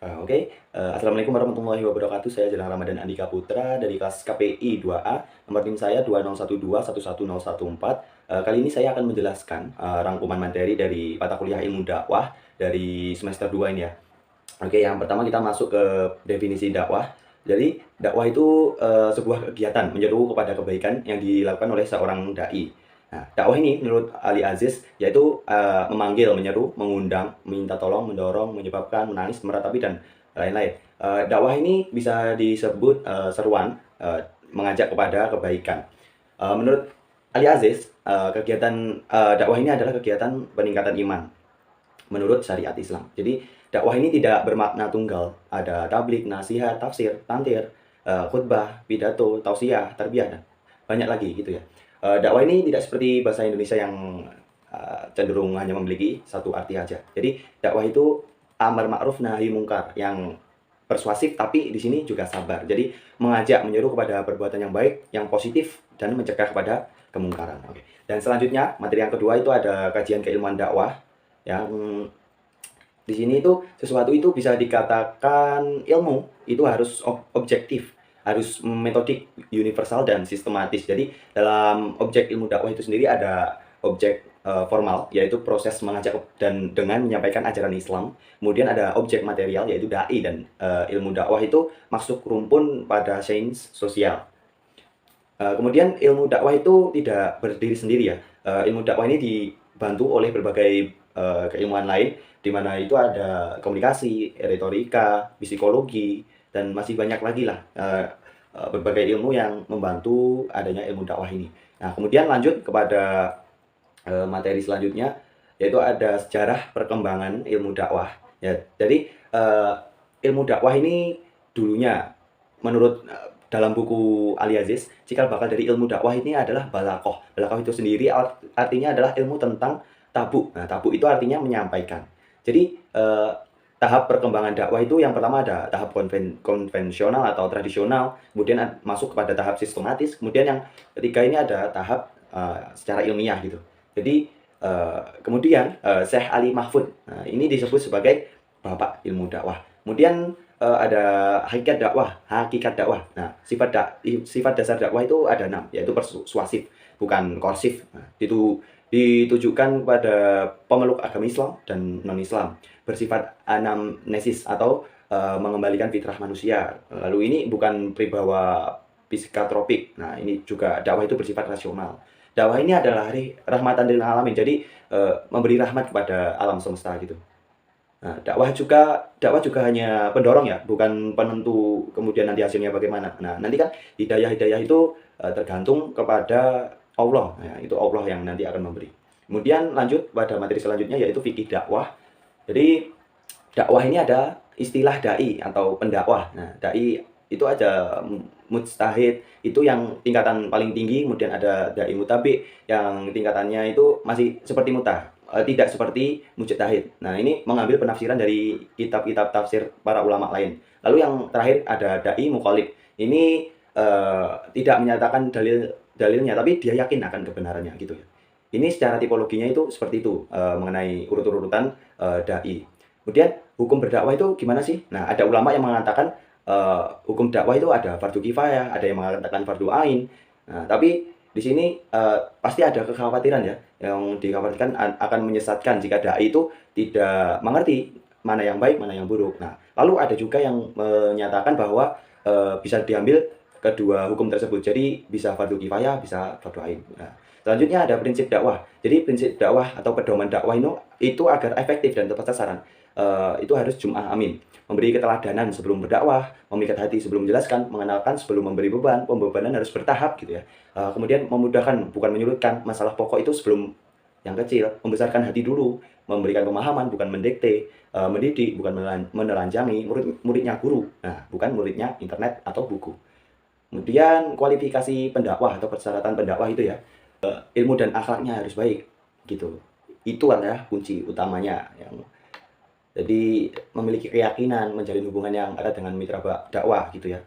Assalamualaikum warahmatullahi wabarakatuh. Saya Jelang Ramadan Andika Putra dari kelas KPI 2A. Nomor tim saya 201211014. Kali ini saya akan menjelaskan rangkuman materi dari mata kuliah ilmu dakwah dari semester 2 ini ya. Yang pertama kita masuk ke definisi dakwah. Jadi, dakwah itu sebuah kegiatan menyeru kepada kebaikan yang dilakukan oleh seorang dai. Nah, dakwah ini menurut Ali Aziz yaitu memanggil, menyeru, mengundang, meminta tolong, mendorong, menyebabkan, menangis, meratapi dan lain-lain. Dakwah ini bisa disebut seruan mengajak kepada kebaikan. Menurut Ali Aziz, kegiatan dakwah ini adalah kegiatan peningkatan iman menurut syariat Islam. Jadi dakwah ini tidak bermakna tunggal. Ada tablik, nasihat, tafsir, tantir, khutbah, pidato, tausiah, tarbiyah dan banyak lagi gitu ya. Dakwah ini tidak seperti bahasa Indonesia yang cenderung hanya memiliki satu arti aja. Jadi dakwah itu amar ma'ruf nahi mungkar yang persuasif tapi di sini juga sabar. Jadi mengajak, menyuruh kepada perbuatan yang baik, yang positif dan mencegah kepada kemungkaran. Dan selanjutnya materi yang kedua itu ada kajian keilmuan dakwah yang di sini itu sesuatu itu bisa dikatakan ilmu itu harus objektif, harus metodik, universal dan sistematis. Jadi dalam objek ilmu dakwah itu sendiri ada objek formal yaitu proses mengajak dan dengan menyampaikan ajaran Islam. Kemudian ada objek material yaitu dai dan ilmu dakwah itu masuk rumpun pada sains sosial. Kemudian ilmu dakwah itu tidak berdiri sendiri ya. Ilmu dakwah ini dibantu oleh berbagai keilmuan lain, di mana itu ada komunikasi, retorika, psikologi, dan masih banyak lagi lah berbagai ilmu yang membantu adanya ilmu dakwah ini. Nah, kemudian lanjut kepada materi selanjutnya, yaitu ada sejarah perkembangan ilmu dakwah. Ya, jadi ilmu dakwah ini dulunya menurut dalam buku Ali Aziz, cikal bakal dari ilmu dakwah ini adalah balaghah. Balaghah itu sendiri artinya adalah ilmu tentang tabu. Nah, tabu itu artinya menyampaikan. Jadi tahap perkembangan dakwah itu yang pertama ada tahap konvensional atau tradisional, kemudian masuk kepada tahap sistematis, kemudian yang ketiga ini ada tahap secara ilmiah gitu. Jadi kemudian Syekh Ali Mahfud, nah, ini disebut sebagai bapak ilmu dakwah. Kemudian ada hakikat dakwah. Nah, sifat dasar dakwah itu ada 6, yaitu persuasif, bukan korsif. Nah, itu ditujukan kepada pemeluk agama Islam dan non-Islam, bersifat anamnesis atau mengembalikan fitrah manusia. Lalu ini bukan pribawa psikotropik. Nah, ini juga dakwah itu bersifat rasional. Dakwah ini adalah rahmatan lil alamin. Jadi memberi rahmat kepada alam semesta gitu. Nah, dakwah juga hanya pendorong ya, bukan penentu kemudian nanti hasilnya bagaimana. Nah, nanti kan hidayah-hidayah itu tergantung kepada Allah. Nah, itu Allah yang nanti akan memberi. Kemudian lanjut pada materi selanjutnya yaitu fikih dakwah. Jadi dakwah ini ada istilah dai atau pendakwah. Nah, dai itu ada mujtahid itu yang tingkatan paling tinggi, kemudian ada dai mutabi yang tingkatannya itu masih seperti tidak seperti mujtahid. Nah, ini mengambil penafsiran dari kitab-kitab tafsir para ulama lain. Lalu yang terakhir ada dai mukhalif. Ini tidak menyatakan dalilnya, tapi dia yakin akan kebenarannya gitu ya. Ini secara tipologinya itu seperti itu mengenai urut-urutan dai. Kemudian hukum berdakwah itu gimana sih? Nah, ada ulama yang mengatakan hukum dakwah itu ada fardu kifayah, ada yang mengatakan fardu ain. Nah, tapi di sini pasti ada kekhawatiran ya, yang dikhawatirkan akan menyesatkan jika dai itu tidak mengerti mana yang baik, mana yang buruk. Nah, lalu ada juga yang menyatakan bahwa bisa diambil kedua hukum tersebut. Jadi bisa fardu kifayah, bisa fardu ain. Nah, selanjutnya ada prinsip dakwah. Jadi prinsip dakwah atau pedoman dakwah itu agar efektif dan tepat sasaran. Itu harus jum'ah amin. Memberi keteladanan sebelum berdakwah, memikat hati sebelum menjelaskan, mengenalkan sebelum memberi beban, pembebanan harus bertahap gitu ya. Kemudian memudahkan, bukan menyulitkan, masalah pokok itu sebelum yang kecil, membesarkan hati dulu, memberikan pemahaman, bukan mendikte, mendidik, bukan menelanjangi, muridnya guru, nah bukan muridnya internet atau buku. Kemudian kualifikasi pendakwah atau persyaratan pendakwah itu ya, ilmu dan akhlaknya harus baik gitu. Itu adalah kunci utamanya yang jadi memiliki keyakinan, menjalin hubungan yang erat dengan mitra dakwah gitu ya.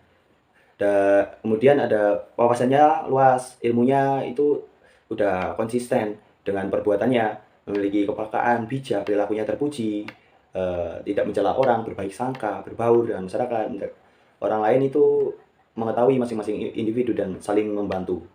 Kemudian ada wawasannya luas, ilmunya itu udah konsisten dengan perbuatannya, memiliki kepekaan, bijak, perilakunya terpuji, tidak mencela orang, berbaik sangka, berbaur dengan masyarakat, orang lain itu mengetahui masing-masing individu dan saling membantu.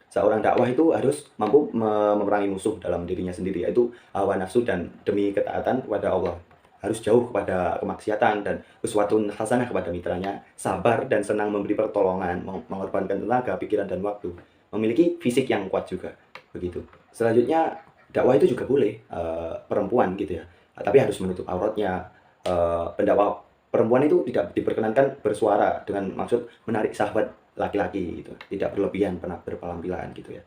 Seorang dakwah itu harus mampu memerangi musuh dalam dirinya sendiri, yaitu hawa nafsu, dan demi ketaatan kepada Allah. Harus jauh kepada kemaksiatan dan uswatun hasanah kepada mitranya, sabar dan senang memberi pertolongan, mengorbankan tenaga, pikiran, dan waktu. Memiliki fisik yang kuat juga, begitu. Selanjutnya, dakwah itu juga boleh perempuan gitu ya, tapi harus menutup auratnya. Pendakwah perempuan itu tidak diperkenankan bersuara dengan maksud menarik sahabat laki-laki gitu, tidak berlebihan berpenampilan gitu ya.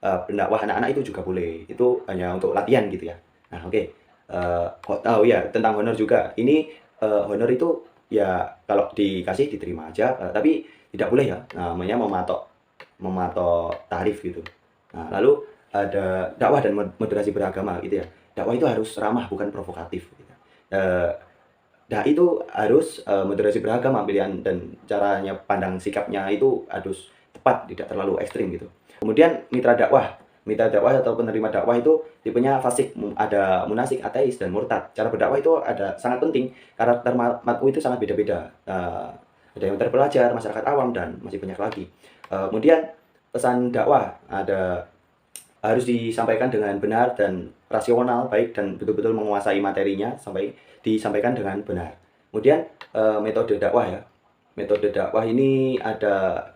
Pendakwah anak-anak itu juga boleh, itu hanya untuk latihan gitu ya. Nah, oke. Oh ya, tentang honor juga. Ini honor itu ya kalau dikasih diterima aja, tapi tidak boleh ya namanya mematok mematok tarif gitu. Nah, lalu ada dakwah dan moderasi beragama gitu ya. Dakwah itu harus ramah bukan provokatif gitu. Eee Dai itu harus moderasi beragama pilihan dan caranya pandang sikapnya itu harus tepat, tidak terlalu ekstrim gitu. Kemudian mitra dakwah atau penerima dakwah itu tipenya fasik, ada munafik, ateis, dan murtad. Cara berdakwah itu ada sangat penting, karakter mat'u itu sangat beda-beda. Ada yang terpelajar, masyarakat awam, dan masih banyak lagi. Kemudian pesan dakwah harus disampaikan dengan benar dan rasional, baik, dan betul-betul menguasai materinya sampai disampaikan dengan benar. Kemudian metode dakwah ya. Metode dakwah ini ada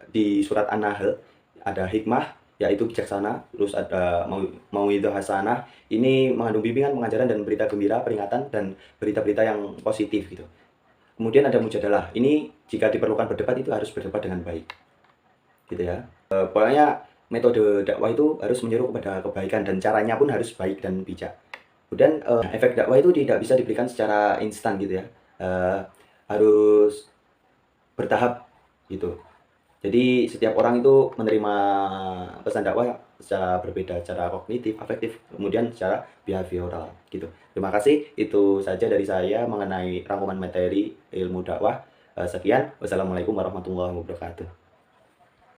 di surat An-Nahl, ada hikmah yaitu bijaksana, terus ada mauidhah hasanah, ini mengandung bimbingan, pengajaran, dan berita gembira, peringatan, dan berita-berita yang positif gitu. Kemudian ada mujadalah. Ini jika diperlukan berdebat itu harus berdebat dengan baik. Gitu ya. Pokoknya metode dakwah itu harus menyeru kepada kebaikan dan caranya pun harus baik dan bijak. Kemudian efek dakwah itu tidak bisa diberikan secara instan gitu ya. Harus bertahap gitu. Jadi setiap orang itu menerima pesan dakwah secara berbeda, secara kognitif, afektif, kemudian secara behavioral gitu. Terima kasih, itu saja dari saya mengenai rangkuman materi ilmu dakwah. Sekian, wassalamualaikum warahmatullahi wabarakatuh.